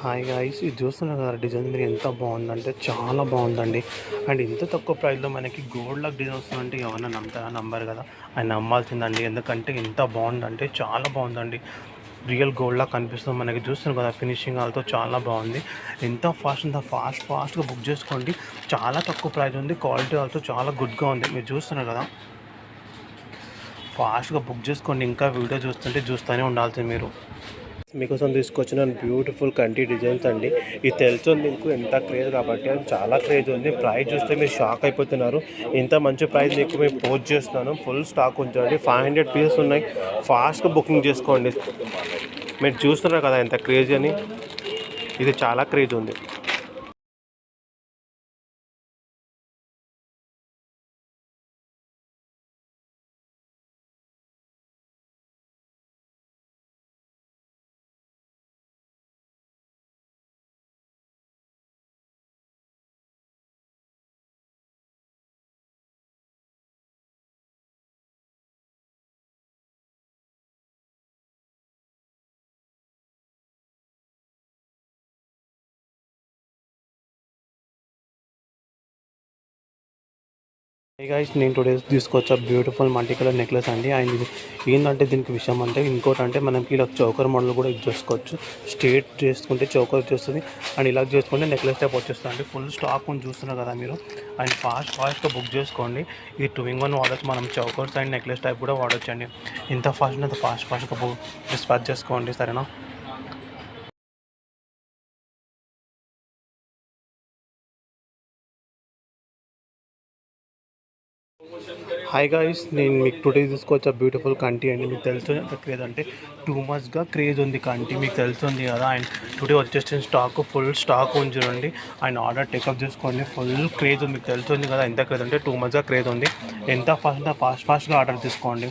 Hi guys, ఇది చూస్తున్నారు కదా డిజైన్ మీరు ఎంత బాగుందంటే చాలా బాగుందండి. అండ్ ఇంత తక్కువ ప్రైస్లో మనకి గోల్డ్ లాగా డిజైన్ వస్తుందంటే ఎవరన్నా నమ్ముతారా? నంబర్ కదా, ఆయన నమ్మాల్సిందండి. ఎందుకంటే ఎంత బాగుందంటే చాలా బాగుందండి. రియల్ గోల్డ్ లాగా కనిపిస్తుంది మనకి. చూస్తున్నారు కదా ఫినిషింగ్ వాళ్ళతో చాలా బాగుంది. ఎంత ఫాస్ట్ ఉందో ఫాస్ట్గా బుక్ చేసుకోండి. చాలా తక్కువ ప్రైస్ ఉంది, క్వాలిటీ వాళ్ళతో చాలా గుడ్గా ఉంది. మీరు చూస్తున్నారు కదా, ఫాస్ట్గా బుక్ చేసుకోండి. ఇంకా వీడియో చూస్తూనే ఉండాల్సింది మీరు. మీకోసం తీసుకొచ్చిన బ్యూటిఫుల్ కంటి డిజైన్స్ అండి. ఇది తెలుస్తుంది మీకు ఎంత క్రేజ్ కాబట్టి, అది చాలా క్రేజ్ ఉంది. ప్రైస్ చూస్తే మీరు షాక్ అయిపోతున్నారు. ఇంత మంచి ప్రైస్ మీకు మేము పోస్ట్ చేస్తున్నాను. ఫుల్ స్టాక్ ఉంచండి. 500 పీసెస్ ఉన్నాయి. ఫాస్ట్గా బుకింగ్ చేసుకోండి. మీరు చూస్తున్నారు కదా ఎంత క్రేజ్ అని. ఇది చాలా క్రేజ్ ఉంది. గైస్, నేను టుడే తీసుకొచ్చా బ్యూటిఫుల్ మల్టీ కలర్ నెక్లెస్ అండి. అండ్ ఇది ఏంటంటే దీనికి విషయం అంటే ఇంకోటి అంటే మనకి ఇలా చౌకర్ మోడల్ కూడా యూజ్ చేసుకోవచ్చు. స్ట్రేట్ చేసుకుంటే చౌకర్ వచ్చేస్తుంది, అండ్ ఇలా చేసుకుంటే నెక్లెస్ టైప్ వచ్చేస్తుంది అండి. ఫుల్ స్టాక్ అని చూస్తున్నారు కదా మీరు. అండ్ ఫాస్ట్గా బుక్ చేసుకోండి. ఇది 2-in-1 వాడచ్చు. మనం చౌకర్స్ అండ్ నెక్లెస్ టైప్ కూడా వాడచ్చు అండి. ఎంత ఫాస్ట్ అంత ఫాస్ట్గా డిస్పాచ్ చేసుకోండి, సరేనా? హాయ్ గాయ్స్, నేను మీకు టుడే తీసుకొచ్చా బ్యూటిఫుల్ కంటి అండి. మీకు తెలుసు క్రేజ్ అంటే టూ మచ్గా క్రేజ్ ఉంది కంటి, మీకు తెలుస్తుంది కదా. అండ్ టుడే వచ్చేసిన స్టాక్ ఫుల్ స్టాక్ ఉంది చూడండి. అండ్ ఆర్డర్ టేకప్ చేసుకోండి. ఫుల్ క్రేజ్ ఉంది, మీకు తెలుస్తుంది కదా ఎంత క్రేజ్ అంటే టూ మచ్గా క్రేజ్ ఉంది. ఎంత ఫాస్ట్గా ఆర్డర్ తీసుకోండి.